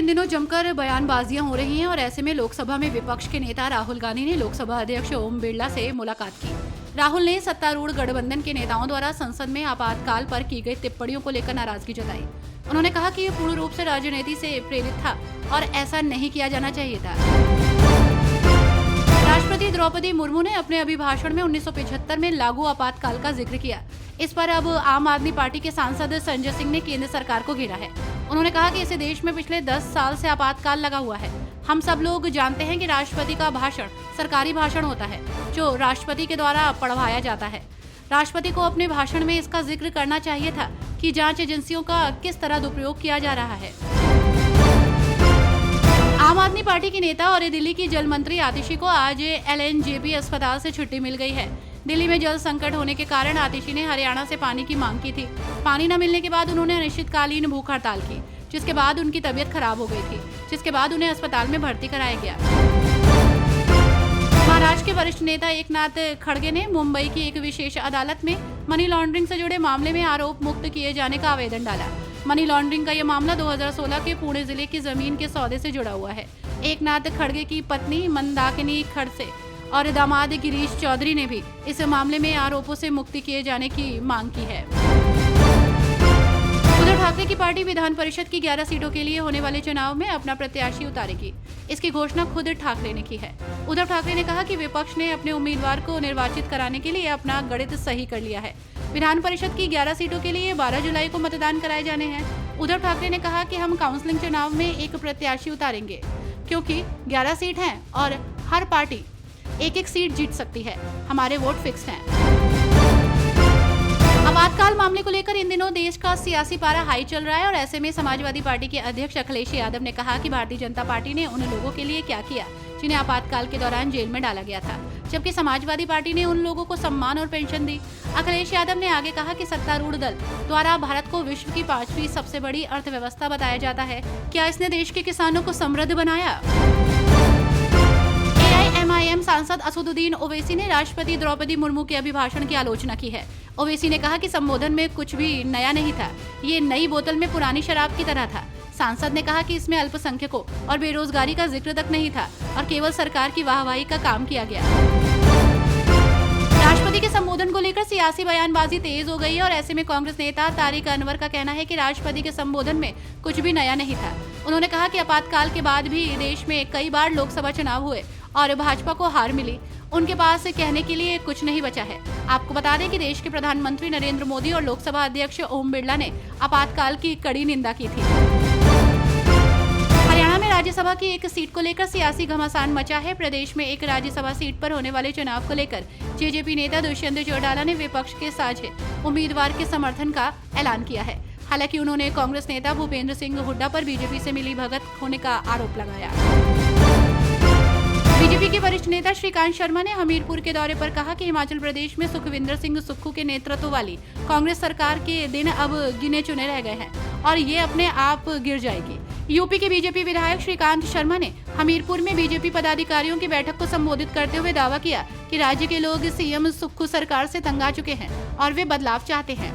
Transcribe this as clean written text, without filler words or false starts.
इन दिनों जमकर बयानबाजियां हो रही हैं और ऐसे में लोकसभा में विपक्ष के नेता राहुल गांधी ने लोकसभा अध्यक्ष ओम बिरला से मुलाकात की। राहुल ने सत्तारूढ़ गठबंधन के नेताओं द्वारा संसद में आपातकाल पर की गई टिप्पणियों को लेकर नाराजगी जताई। उन्होंने कहा कि ये पूर्ण रूप से राजनीति से प्रेरित था और ऐसा नहीं किया जाना चाहिए था। राष्ट्रपति द्रौपदी मुर्मू ने अपने अभिभाषण में 1975 में लागू आपातकाल का जिक्र किया। इस पर अब आम आदमी पार्टी के सांसद संजय सिंह ने केंद्र सरकार को घेरा है। उन्होंने कहा कि इसे देश में पिछले 10 साल से आपातकाल लगा हुआ है। हम सब लोग जानते हैं कि राष्ट्रपति का भाषण सरकारी भाषण होता है जो राष्ट्रपति के द्वारा पढ़वाया जाता है। राष्ट्रपति को अपने भाषण में इसका जिक्र करना चाहिए था कि जांच एजेंसियों का किस तरह दुरुपयोग किया जा रहा है। आम आदमी पार्टी की नेता और दिल्ली की जल मंत्री आतिशी को आज LNJP अस्पताल से छुट्टी मिल गई है। दिल्ली में जल संकट होने के कारण आतिशी ने हरियाणा से पानी की मांग की थी। पानी न मिलने के बाद उन्होंने अनिश्चितकालीन भूख हड़ताल की, जिसके बाद उनकी तबीयत खराब हो गई थी, जिसके बाद उन्हें अस्पताल में भर्ती कराया गया। महाराष्ट्र के वरिष्ठ नेता एकनाथ खड़गे ने मुंबई की एक विशेष अदालत में मनी लॉन्ड्रिंग से जुड़े मामले में आरोप मुक्त किए जाने का आवेदन डाला। मनी लॉन्ड्रिंग का यह मामला 2016 के पुणे जिले की जमीन के सौदे से जुड़ा हुआ है। एकनाथ खड़गे की पत्नी मंदाकिनी खड़से और दामाद गिरीश चौधरी ने भी इस मामले में आरोपों से मुक्ति किए जाने की मांग की है। उद्धव ठाकरे की पार्टी विधान परिषद की 11 सीटों के लिए होने वाले चुनाव में अपना प्रत्याशी उतारेगी। इसकी घोषणा खुद ठाकरे ने की है। उद्धव ठाकरे ने कहा कि विपक्ष ने अपने उम्मीदवार को निर्वाचित कराने के लिए अपना गणित सही कर लिया है। विधान परिषद की 11 सीटों के लिए 12 जुलाई को मतदान कराए जाने हैं। उद्धव ठाकरे ने कहा कि हम काउंसिलिंग चुनाव में एक प्रत्याशी उतारेंगे, क्योंकि 11 सीट हैं और हर पार्टी एक सीट जीत सकती है। हमारे वोट फिक्स हैं। आपातकाल मामले को लेकर इन दिनों देश का सियासी पारा हाई चल रहा है और ऐसे में समाजवादी पार्टी के अध्यक्ष अखिलेश यादव ने कहा कि भारतीय जनता पार्टी ने उन लोगों के लिए क्या किया जिन्हें आपातकाल के दौरान जेल में डाला गया था, जबकि समाजवादी पार्टी ने उन लोगों को सम्मान और पेंशन दी। अखिलेश यादव ने आगे कहा कि सत्तारूढ़ दल द्वारा भारत को विश्व की 5वीं सबसे बड़ी अर्थव्यवस्था बताया जाता है। क्या इसने देश के किसानों को समृद्ध बनाया? AIMIM सांसद असदुद्दीन ओवैसी ने राष्ट्रपति द्रौपदी मुर्मू के अभिभाषण की आलोचना की है। ओवैसी ने कहा कि संबोधन में कुछ भी नया नहीं था, ये नई बोतल में पुरानी शराब की तरह था। सांसद ने कहा कि इसमें अल्पसंख्यकों और बेरोजगारी का जिक्र तक नहीं था और केवल सरकार की वाहवाही का काम किया गया। राष्ट्रपति के संबोधन को लेकर सियासी बयानबाजी तेज हो गई है और ऐसे में कांग्रेस नेता तारिक अनवर का कहना है कि राष्ट्रपति के संबोधन में कुछ भी नया नहीं था। उन्होंने कहा कि आपातकाल के बाद भी देश में कई बार लोकसभा चुनाव हुए और भाजपा को हार मिली। उनके पास कहने के लिए कुछ नहीं बचा है। आपको बता दें कि देश के प्रधानमंत्री नरेंद्र मोदी और लोकसभा अध्यक्ष ओम बिरला ने आपातकाल की कड़ी निंदा की थी। हरियाणा में राज्यसभा की एक सीट को लेकर सियासी घमासान मचा है। प्रदेश में एक राज्यसभा सीट पर होने वाले चुनाव को लेकर जेजेपी नेता दुष्यंत चौटाला ने विपक्ष के साझे उम्मीदवार के समर्थन का ऐलान किया है। हालांकि उन्होंने कांग्रेस नेता भूपेंद्र सिंह हुड्डा पर बीजेपी से मिली भगत होने का आरोप लगाया। बीजेपी के वरिष्ठ नेता श्रीकांत शर्मा ने हमीरपुर के दौरे पर कहा कि हिमाचल प्रदेश में सुखविंदर सिंह सुक्खू के नेतृत्व वाली कांग्रेस सरकार के दिन अब गिने चुने रह गए हैं और ये अपने आप गिर जाएगी। यूपी के बीजेपी विधायक श्रीकांत शर्मा ने हमीरपुर में बीजेपी पदाधिकारियों की बैठक को संबोधित करते हुए दावा किया कि राज्य के लोग सीएम सुक्खू सरकार से तंग आ चुके हैं और वे बदलाव चाहते हैं।